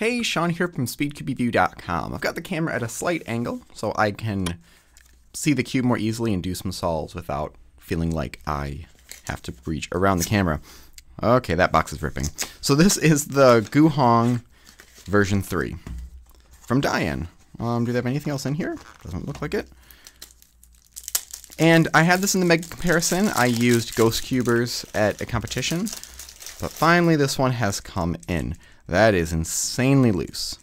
Hey, Sean here from SpeedCubeShop.com. I've got the camera at a slight angle so I can see the cube more easily and do some solves without feeling like I have to reach around the camera. Okay, that box is ripping. So this is the GuHong version 3 from DaYan. Do they have anything else in here? Doesn't look like it. And I had this in the mega comparison. I used ghost cubers at a competition, but finally this one has come in. That is insanely loose.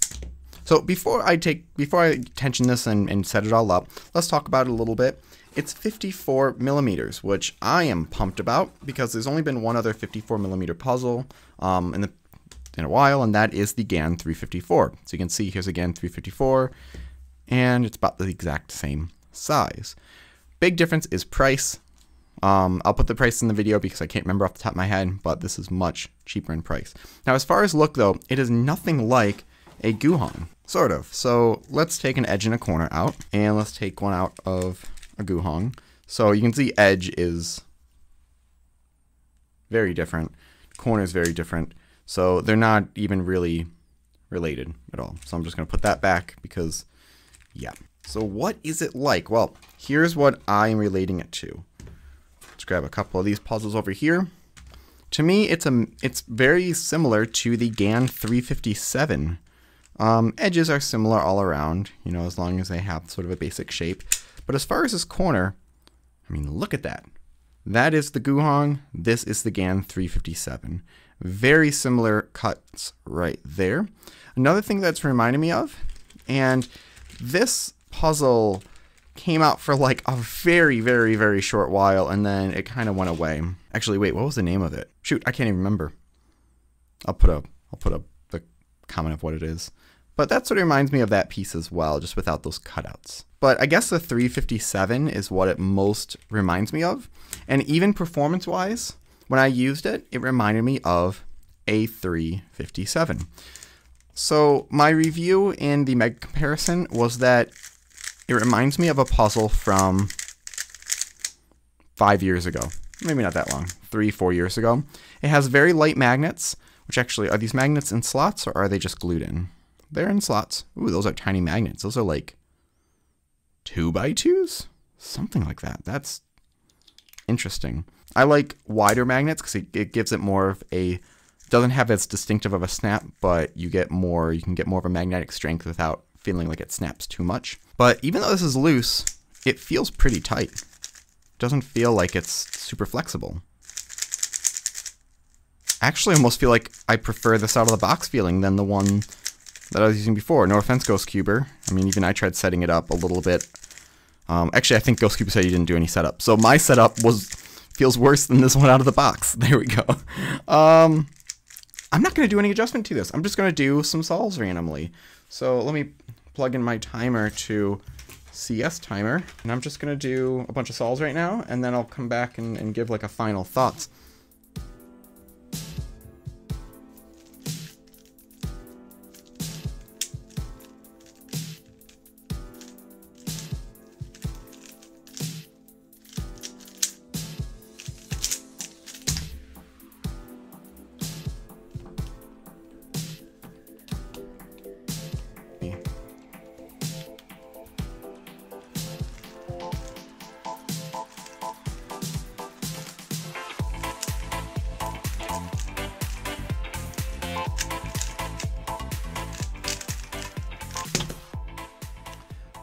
So before I tension this and set it all up, let's talk about it a little bit. It's 54 millimeters, which I am pumped about because there's only been one other 54 millimeter puzzle in a while, and that is the GaN 354. So you can see here's a GaN 354, and it's about the exact same size. Big difference is price. I'll put the price in the video because I can't remember off the top of my head, but this is much cheaper in price. Now, as far as look though, it is nothing like a GuHong, sort of. So let's take an edge and a corner out, and let's take one out of a GuHong. So you can see edge is very different, corner is very different. So they're not even really related at all. So I'm just gonna put that back because, yeah. So what is it like? Well, here's what I'm relating it to. Let's grab a couple of these puzzles over here. To me, it's very similar to the GaN 357. Edges are similar all around, you know, as long as they have sort of a basic shape. But as far as this corner, I mean, look at that. That is the GuHong. This is the GaN 357. Very similar cuts right there. Another thing that's reminding me of, and this puzzle came out for like a very, very, very short while, and then it kind of went away. Actually, wait, what was the name of it? Shoot, I can't even remember. I'll put the comment of what it is. But that sort of reminds me of that piece as well, just without those cutouts. But I guess the 357 is what it most reminds me of. And even performance-wise, when I used it, it reminded me of a 357. So my review in the mega comparison was that it reminds me of a puzzle from 5 years ago. Maybe not that long, 3-4 years ago. It has very light magnets, which actually, are these magnets in slots or are they just glued in? They're in slots. Ooh, those are tiny magnets. Those are like 2x2s? Something like that. That's interesting. I like wider magnets because it gives it more of a, doesn't have as distinctive of a snap, but you can get more of a magnetic strength without feeling like it snaps too much. But even though this is loose, it feels pretty tight. It doesn't feel like it's super flexible. Actually, I almost feel like I prefer this out of the box feeling than the one that I was using before. No offense, Ghost Cuber. I mean, even I tried setting it up a little bit. Actually, I think Ghost Cuber said you didn't do any setup. So my setup feels worse than this one out of the box. There we go. I'm not going to do any adjustment to this. I'm just going to do some solves randomly. So let me plug in my timer to CS timer, and I'm just going to do a bunch of solves right now, and then I'll come back and give like a final thoughts.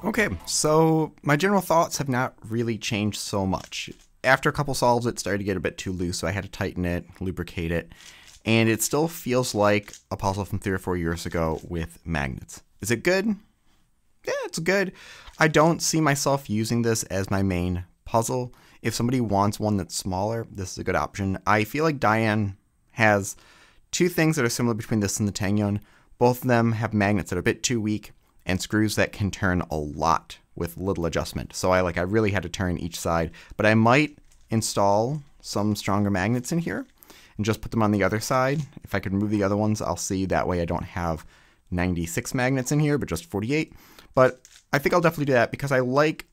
Okay, so my general thoughts have not really changed so much. After a couple solves, it started to get a bit too loose, so I had to tighten it, lubricate it, and it still feels like a puzzle from 3 or 4 years ago with magnets. Is it good? Yeah, it's good. I don't see myself using this as my main puzzle. If somebody wants one that's smaller, this is a good option. I feel like DaYan has two things that are similar between this and the Tangyun. Both of them have magnets that are a bit too weak, and screws that can turn a lot with little adjustment. So I really had to turn each side, but I might install some stronger magnets in here and just put them on the other side. If I could remove the other ones, I'll see. That way I don't have 96 magnets in here, but just 48. But I think I'll definitely do that because I like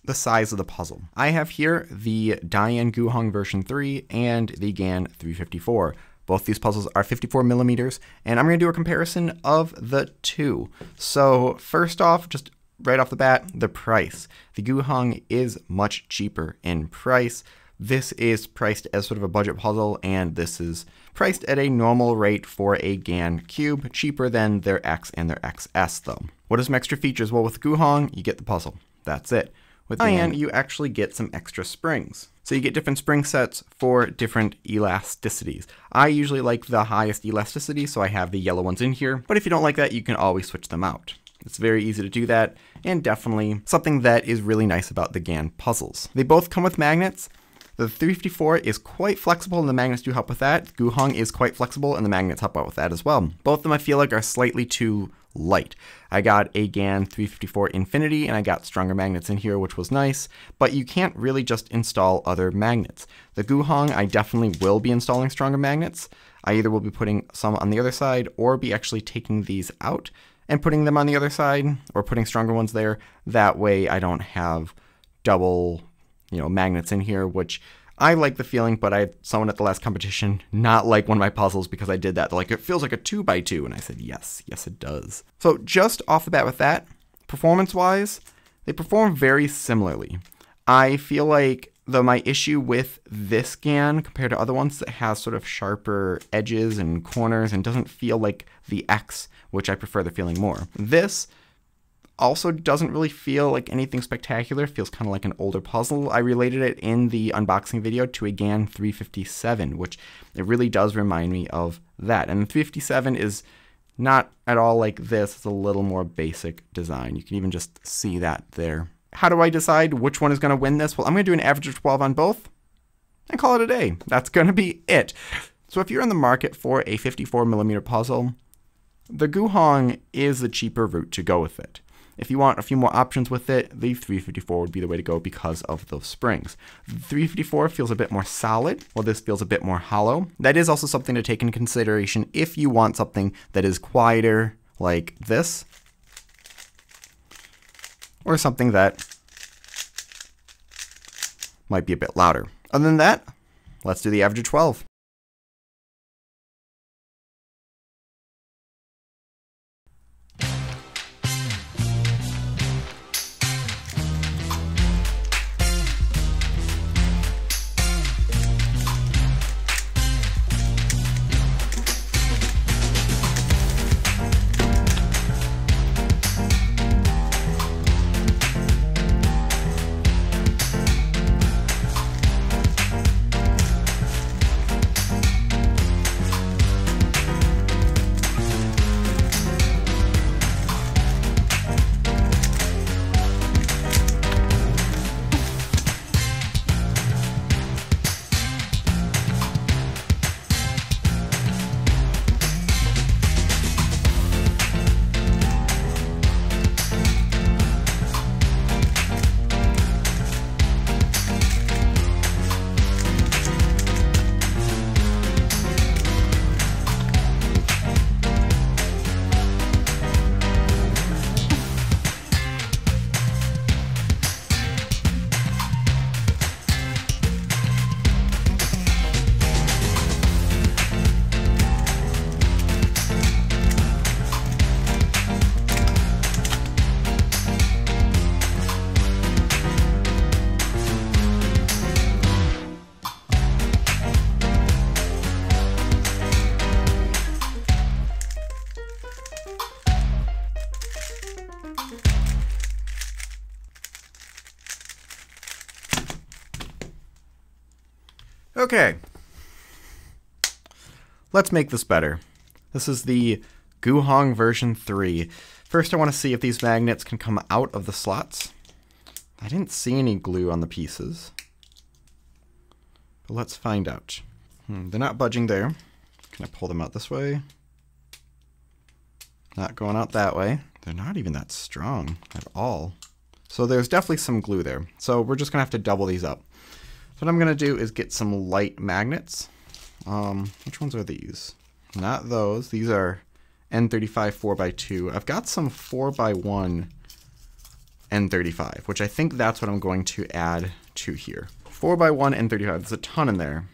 the size of the puzzle. I have here the DaYan GuHong version 3 and the GaN 354. Both these puzzles are 54 millimeters, and I'm going to do a comparison of the two. So first off, just right off the bat, the price. The GuHong is much cheaper in price. This is priced as sort of a budget puzzle, and this is priced at a normal rate for a DaYan Cube, cheaper than their X and their XS though. What are some extra features? Well, with GuHong, you get the puzzle. That's it. With DaYan, you actually get some extra springs. So you get different spring sets for different elasticities. I usually like the highest elasticity, so I have the yellow ones in here, but if you don't like that, you can always switch them out. It's very easy to do that, and definitely something that is really nice about the DaYan puzzles. They both come with magnets. The 354 is quite flexible, and the magnets do help with that. GuHong is quite flexible, and the magnets help out with that as well. Both of them I feel like are slightly too light. I got a DaYan 354 Infinity, and I got stronger magnets in here, which was nice, but you can't really just install other magnets. The GuHong, I definitely will be installing stronger magnets. I either will be putting some on the other side, or be actually taking these out and putting them on the other side, or putting stronger ones there. That way I don't have double, magnets in here, which I like the feeling, but I had someone at the last competition not like one of my puzzles because I did that. They're like, it feels like a 2x2. And I said, yes, it does. So just off the bat with that, performance-wise, they perform very similarly. I feel like my issue with this DaYan compared to other ones that has sort of sharper edges and corners and doesn't feel like the X, which I prefer the feeling more. This also doesn't really feel like anything spectacular. It feels kind of like an older puzzle. I related it in the unboxing video to a DaYan 357, which it really does remind me of that. And the 357 is not at all like this. It's a little more basic design. You can even just see that there. How do I decide which one is going to win this? Well, I'm going to do an average of 12 on both and call it a day. That's going to be it. So if you're in the market for a 54 millimeter puzzle, the GuHong is the cheaper route to go with it. If you want a few more options with it, the 354 would be the way to go because of those springs. The 354 feels a bit more solid, while this feels a bit more hollow. That is also something to take into consideration if you want something that is quieter like this, or something that might be a bit louder. Other than that, let's do the average of 12. Okay, let's make this better. This is the GuHong version 3. First I want to see if these magnets can come out of the slots. I didn't see any glue on the pieces, but let's find out. They're not budging there. Can I pull them out this way? Not going out that way. They're not even that strong at all. So there's definitely some glue there. So we're just gonna have to double these up. So what I'm gonna do is get some light magnets. Which ones are these? Not those. These are N35 4x2. I've got some 4x1 N35, which I think that's what I'm going to add to here. 4x1 N35. There's a ton in there.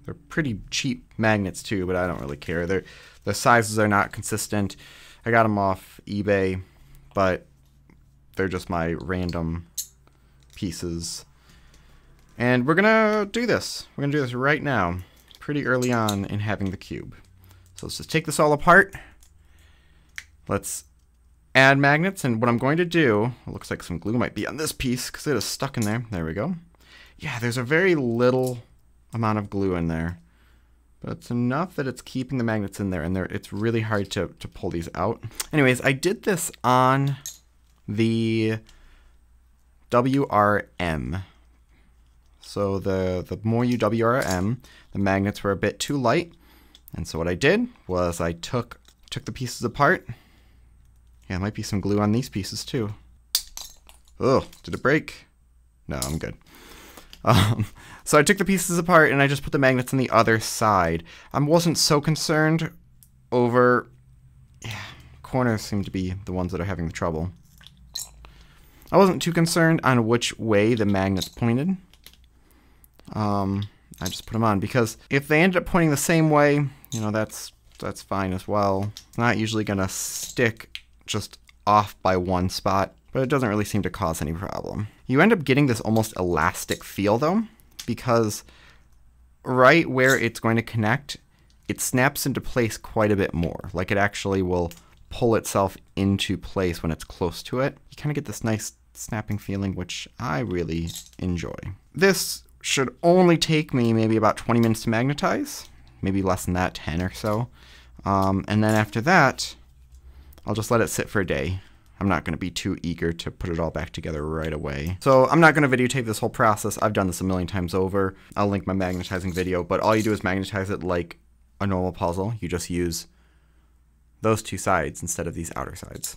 They're pretty cheap magnets too, but I don't really care. The sizes are not consistent. I got them off eBay, but they're just my random pieces. And we're gonna do this. We're gonna do this right now, pretty early on in having the cube. So let's just take this all apart. Let's add magnets, and what I'm going to do, it looks like some glue might be on this piece because it is stuck in there. There we go. Yeah, there's a very little amount of glue in there, but it's enough that it's keeping the magnets in there, and it's really hard to pull these out. Anyways, I did this on the WRM. So the more you WRM, the magnets were a bit too light. And so what I did was I took the pieces apart. Yeah, there might be some glue on these pieces too. Oh, did it break? No, I'm good. So I took the pieces apart and I just put the magnets on the other side. I wasn't so concerned over, yeah, corners seem to be the ones that are having the trouble. I wasn't too concerned on which way the magnets pointed. I just put them on because if they ended up pointing the same way, you know, that's fine as well. It's not usually gonna stick just off by one spot, but it doesn't really seem to cause any problem. You end up getting this almost elastic feel though, because right where it's going to connect, it snaps into place quite a bit more. Like it actually will pull itself into place when it's close to it. You kind of get this nice snapping feeling, which I really enjoy. This should only take me maybe about 20 minutes to magnetize, maybe less than that, 10 or so. And then after that, I'll just let it sit for a day. I'm not going to be too eager to put it all back together right away. So I'm not going to videotape this whole process. I've done this a million times over. I'll link my magnetizing video, but all you do is magnetize it like a normal puzzle. You just use those two sides instead of these outer sides.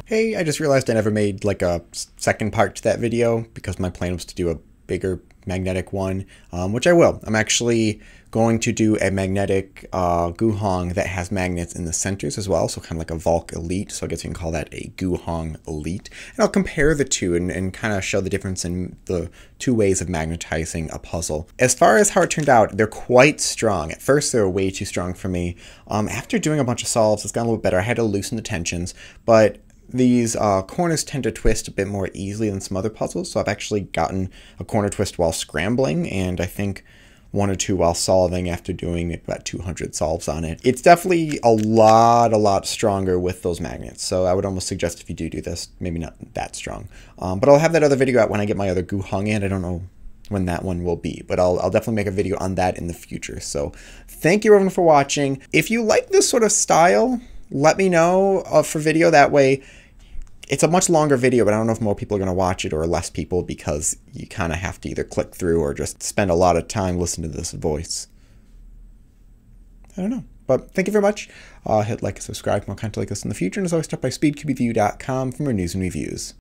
Hey, I just realized I never made like a second part to that video because my plan was to do a bigger magnetic one, which I will. I'm actually going to do a magnetic GuHong that has magnets in the centers as well, so kind of like a Volk Elite, so I guess you can call that a GuHong Elite. And I'll compare the two and kind of show the difference in the two ways of magnetizing a puzzle. As far as how it turned out, they're quite strong. At first they were way too strong for me. After doing a bunch of solves, it's gotten a little bit better. I had to loosen the tensions, but these corners tend to twist a bit more easily than some other puzzles, so I've actually gotten a corner twist while scrambling, and I think one or two while solving after doing about 200 solves on it. It's definitely a lot stronger with those magnets, so I would almost suggest if you do this, maybe not that strong. But I'll have that other video out when I get my other GuHong in. I don't know when that one will be, but I'll definitely make a video on that in the future. So thank you everyone for watching. If you like this sort of style, let me know for video. That way it's a much longer video, but I don't know if more people are going to watch it or less people, because you kind of have to either click through or just spend a lot of time listening to this voice. I don't know. But thank you very much. Hit like and subscribe for more content like this in the future. And as always, stop by SpeedCubeShop.com for more news and reviews.